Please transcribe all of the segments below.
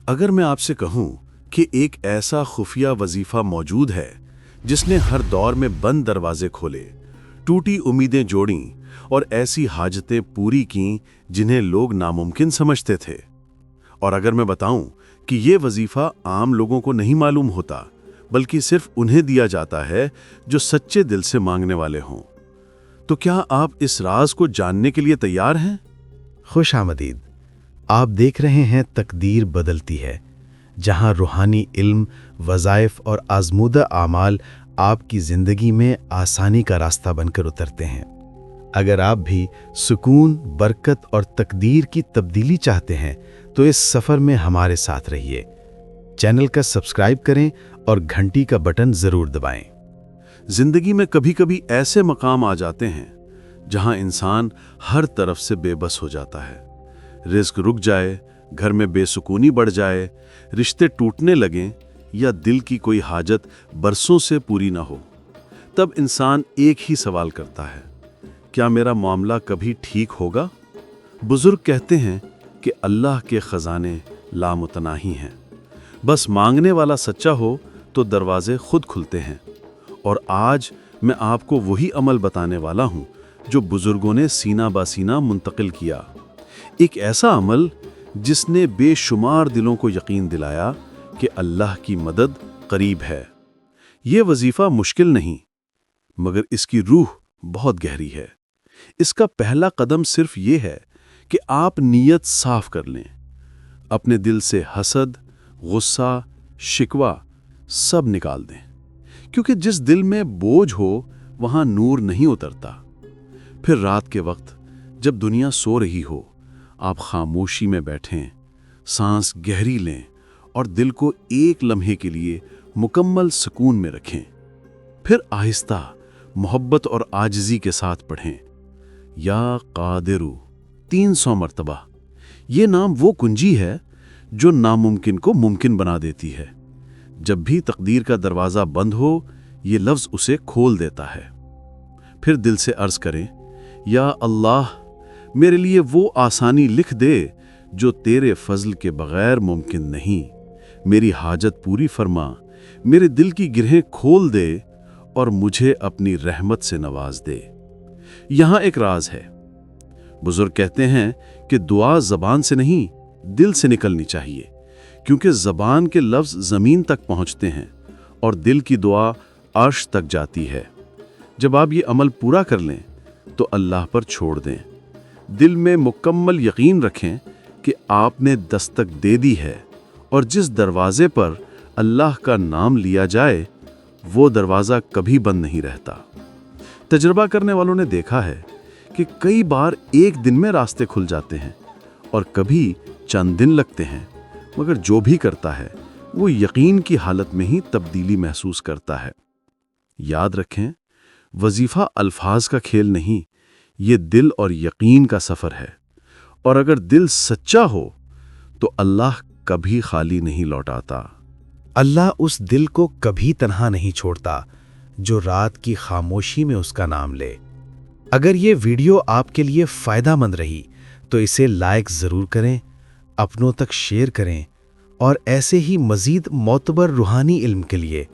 अगर मैं आपसे कहूं कि एक ऐसा खुफिया वजीफा मौजूद है जिसने हर दौर में बंद दरवाजे खोले, टूटी उम्मीदें जोड़ी और ऐसी हाजतें पूरी की जिन्हें लोग नामुमकिन समझते थे, और अगर मैं बताऊं कि ये वजीफा आम लोगों को नहीं मालूम होता बल्कि सिर्फ उन्हें दिया जाता है जो सच्चे दिल से मांगने वाले हों, तो क्या आप इस राज को जानने के लिए तैयार हैं? खुश आमदीद। आप देख रहे हैं तकदीर बदलती है, जहां रूहानी इल्म, वज़ाइफ और आज़मूदा आमाल आपकी ज़िंदगी में आसानी का रास्ता बनकर उतरते हैं। अगर आप भी सुकून, बरकत और तकदीर की तब्दीली चाहते हैं तो इस सफ़र में हमारे साथ रहिए। चैनल का सब्सक्राइब करें और घंटी का बटन ज़रूर दबाएं। जिंदगी में कभी कभी ऐसे मकाम आ जाते हैं जहां इंसान हर तरफ से बेबस हो जाता है। रिस्क रुक जाए, घर में बेसुकूनी बढ़ जाए, रिश्ते टूटने लगें या दिल की कोई हाजत बरसों से पूरी ना हो, तब इंसान एक ही सवाल करता है, क्या मेरा मामला कभी ठीक होगा? बुजुर्ग कहते हैं कि अल्लाह के खजाने लामुतनाही हैं, बस मांगने वाला सच्चा हो तो दरवाजे खुद खुलते हैं। और आज मैं आपको वही अमल बताने वाला हूं जो बुजुर्गों ने सीना बासीना मुंतकिल किया। एक ऐसा अमल जिसने बेशुमार दिलों को यकीन दिलाया कि अल्लाह की मदद करीब है। ये वजीफा मुश्किल नहीं, मगर इसकी रूह बहुत गहरी है। इसका पहला कदम सिर्फ ये है कि आप नीयत साफ कर लें। अपने दिल से हसद, गुस्सा, शिकवा सब निकाल दें, क्योंकि जिस दिल में बोझ हो वहां नूर नहीं उतरता। फिर रात के वक्त जब दुनिया सो रही हो, आप खामोशी में बैठें, सांस गहरी लें और दिल को एक लम्हे के लिए मुकम्मल सुकून में रखें। फिर आहिस्ता, मोहब्बत और आजिज़ी के साथ पढ़ें, या कादिरू 300 मरतबा। ये नाम वो कुंजी है जो नामुमकिन को मुमकिन बना देती है। जब भी तकदीर का दरवाज़ा बंद हो, ये लफ्ज़ उसे खोल देता है। फिर दिल से अर्ज़ करें, या अल्लाह, मेरे लिए वो आसानी लिख दे जो तेरे फजल के बगैर मुमकिन नहीं। मेरी हाजत पूरी फरमा, मेरे दिल की गिरहें खोल दे और मुझे अपनी रहमत से नवाज दे। यहाँ एक राज है। बुजुर्ग कहते हैं कि दुआ ज़बान से नहीं, दिल से निकलनी चाहिए, क्योंकि ज़बान के लफ्ज़ ज़मीन तक पहुँचते हैं और दिल की दुआ अर्श तक जाती है। जब आप ये अमल पूरा कर लें तो अल्लाह पर छोड़ दें। दिल में मुकम्मल यकीन रखें कि आपने दस्तक दे दी है, और जिस दरवाज़े पर अल्लाह का नाम लिया जाए वो दरवाज़ा कभी बंद नहीं रहता। तजर्बा करने वालों ने देखा है कि कई बार एक दिन में रास्ते खुल जाते हैं और कभी चंद दिन लगते हैं, मगर जो भी करता है वो यकीन की हालत में ही तब्दीली महसूस करता है। याद रखें, वजीफा अल्फाज का खेल नहीं, ये दिल और यकीन का सफ़र है। और अगर दिल सच्चा हो तो अल्लाह कभी खाली नहीं लौटाता। अल्लाह उस दिल को कभी तन्हा नहीं छोड़ता जो रात की खामोशी में उसका नाम ले। अगर ये वीडियो आपके लिए फ़ायदामंद रही तो इसे लाइक ज़रूर करें, अपनों तक शेयर करें, और ऐसे ही मज़ीद मोतबर रूहानी इल्म के लिए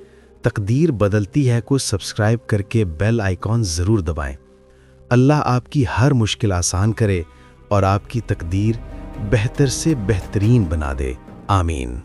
तकदीर बदलती है को सब्सक्राइब करके बेल आइकॉन ज़रूर दबाएं। अल्लाह आपकी हर मुश्किल आसान करे और आपकी तकदीर बेहतर से बेहतरीन बना दे। आमीन।